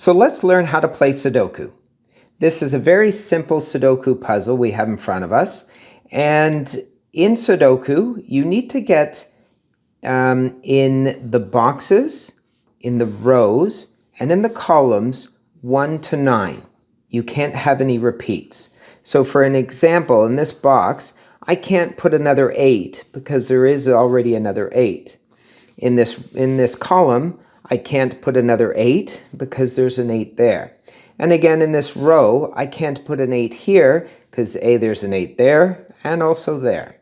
So let's learn how to play Sudoku. This is a very simple Sudoku puzzle we have in front of us. And in Sudoku, you need to get in the boxes, in the rows, and in the columns 1 to 9. You can't have any repeats. So for an example, in this box, I can't put another 8 because there is already another 8. In this column, I can't put another 8 because there's an 8 there. And again, in this row, I can't put an 8 here because there's an 8 there and also there.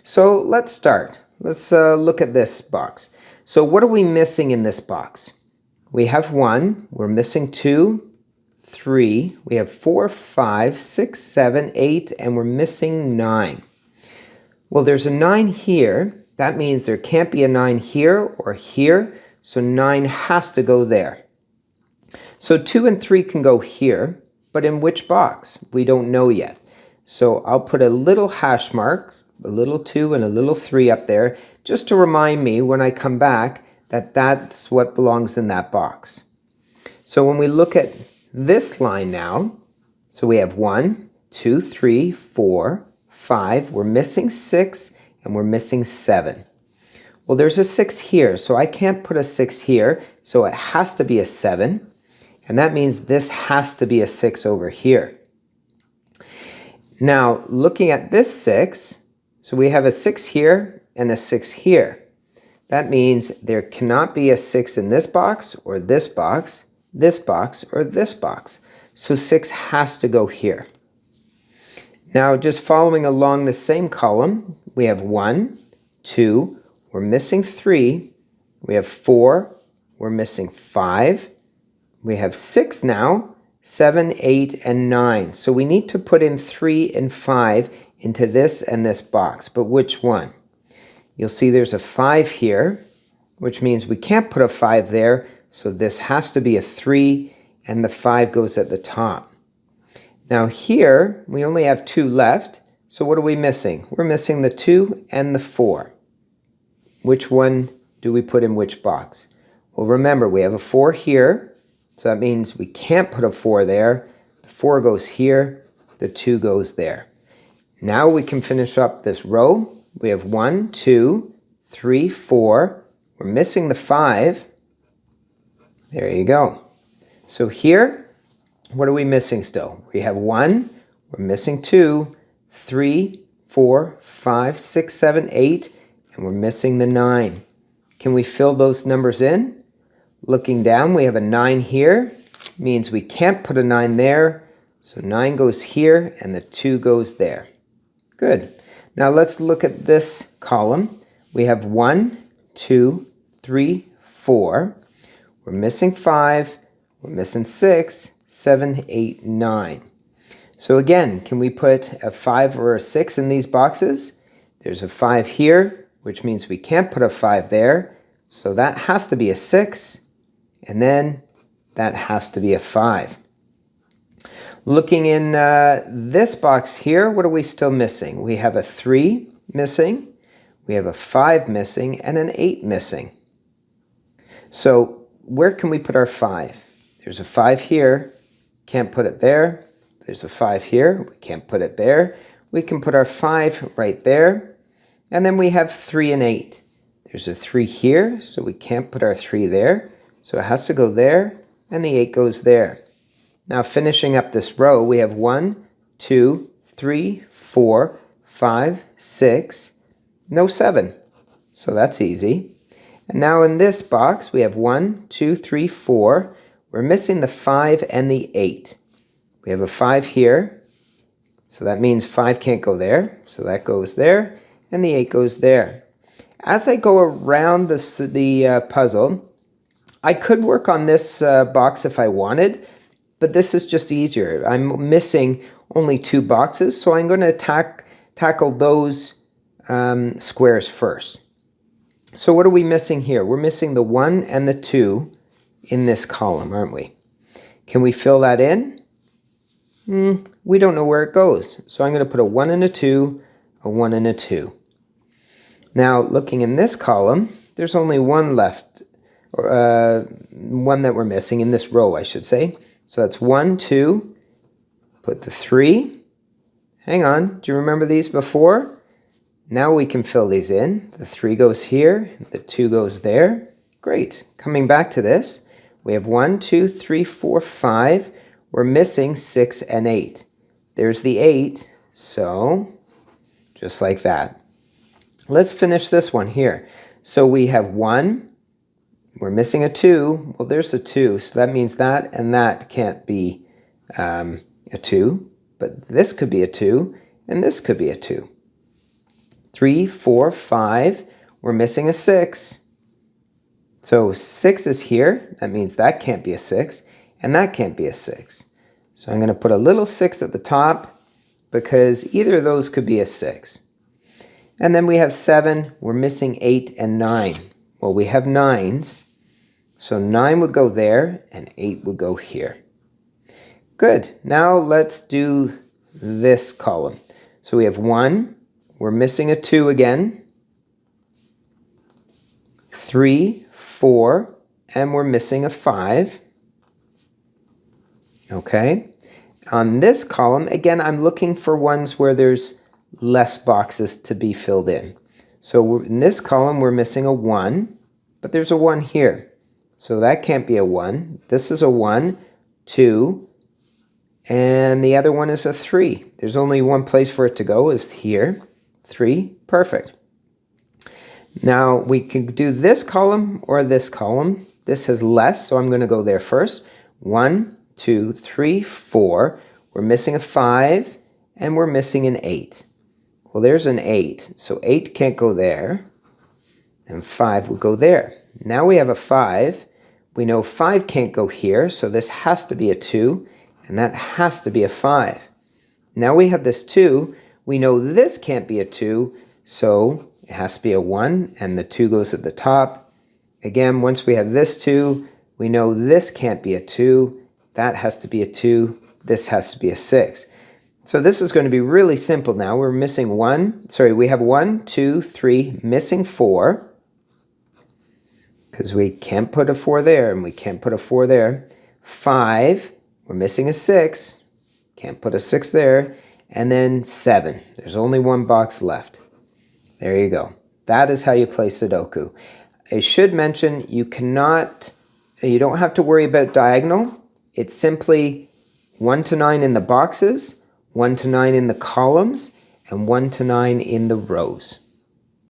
So let's start. Let's look at this box. So what are we missing in this box? We have 1, we're missing 2, 3, we have 4, 5, 6, 7, 8, and we're missing 9. Well, there's a 9 here. That means there can't be a 9 here or here, so 9 has to go there. So 2 and 3 can go here, but in which box? We don't know yet. So I'll put a little hash mark, a little 2 and a little 3 up there, just to remind me when I come back that that's what belongs in that box. So when we look at this line now, so we have 1, 2, 3, 4, 5, we're missing 6, and we're missing 7. Well, there's a 6 here, so I can't put a 6 here, so it has to be a 7, and that means this has to be a 6 over here. Now, looking at this 6, so we have a 6 here and a 6 here. That means there cannot be a 6 in this box, or this box, or this box. So 6 has to go here. Now, just following along the same column, we have 1, 2, we're missing 3, we have 4, we're missing 5, we have 6 now, 7, 8, and 9. So we need to put in 3 and 5 into this and this box, but which one? You'll see there's a 5 here, which means we can't put a 5 there, so this has to be a 3, and the 5 goes at the top. Now here, we only have 2 left, so what are we missing? We're missing the 2 and the 4. Which one do we put in which box? Well, remember, we have a 4 here, so that means we can't put a 4 there. The 4 goes here, the 2 goes there. Now we can finish up this row. We have 1, 2, 3, 4. We're missing the 5. There you go. So here, what are we missing still? We have 1, we're missing 2, 3, 4, 5, 6, 7, 8, and we're missing the 9. Can we fill those numbers in? Looking down, we have a 9 here. Means we can't put a 9 there. So 9 goes here, and the 2 goes there. Good. Now let's look at this column. We have 1, 2, 3, 4. We're missing 5. We're missing 6, 7, 8, 9. So again, can we put a 5 or a 6 in these boxes? There's a 5 here, which means we can't put a 5 there. So that has to be a 6. And then that has to be a 5. Looking in this box here, what are we still missing? We have a 3 missing, we have a 5 missing, and an 8 missing. So where can we put our 5? There's a 5 here, can't put it there. There's a 5 here, we can't put it there. We can put our 5 right there. And then we have 3 and 8. There's a 3 here, so we can't put our 3 there. So it has to go there, and the 8 goes there. Now finishing up this row, we have 1, 2, 3, 4, 5, 6, no 7. So that's easy. And now in this box, we have 1, 2, 3, 4. We're missing the 5 and the 8. We have a 5 here. So that means 5 can't go there. So that goes there, and the 8 goes there. As I go around the puzzle, I could work on this box if I wanted, but this is just easier. I'm missing only 2 boxes, so I'm going to tackle those squares first. So what are we missing here? We're missing the 1 and the 2 in this column, aren't we? Can we fill that in? We don't know where it goes. So I'm going to put a 1 and a 2, a 1 and a 2. Now looking in this column, there's only 1 left one that we're missing in this row, I should say. So that's 1, 2, put the 3. Hang on, do you remember these before? Now we can fill these in. The 3 goes here, the 2 goes there. Great. Coming back to this, we have 1, 2, 3, 4, 5. We're missing 6 and 8. There's the 8, so just like that. Let's finish this one here. So we have 1, we're missing a 2. Well, there's a 2, so that means that and that can't be a 2. But this could be a 2, and this could be a 2. 3, 4, 5. We're missing a 6. So 6 is here. That means that can't be a 6, and that can't be a 6. So I'm going to put a little 6 at the top because either of those could be a 6. And then we have 7. We're missing 8 and 9. Well, we have 9s. So 9 would go there, and 8 would go here. Good. Now let's do this column. So we have 1. We're missing a 2 again. 3, 4, and we're missing a 5. Okay. On this column, again, I'm looking for ones where there's less boxes to be filled in. So in this column, we're missing a 1, but there's a 1 here. So that can't be a 1. This is a 1, 2, and the other one is a 3. There's only one place for it to go, is here. 3, perfect. Now we can do this column or this column. This has less, so I'm going to go there first. 1, 2, 3, 4. We're missing a 5, and we're missing an 8. Well, there's an 8, so 8 can't go there, and 5 would go there. Now we have a 5. We know 5 can't go here, so this has to be a 2, and that has to be a 5. Now we have this 2. We know this can't be a 2, so it has to be a 1, and the 2 goes at the top. Again, once we have this 2, we know this can't be a 2. That has to be a 2. This has to be a 6. So this is going to be really simple now. We're missing we have 1, 2, 3, missing 4. Because we can't put a 4 there, and we can't put a 4 there. 5, we're missing a 6. Can't put a 6 there. And then 7. There's only one box left. There you go. That is how you play Sudoku. I should mention you don't have to worry about diagonal. It's simply 1 to 9 in the boxes, 1 to 9 in the columns, and 1 to 9 in the rows.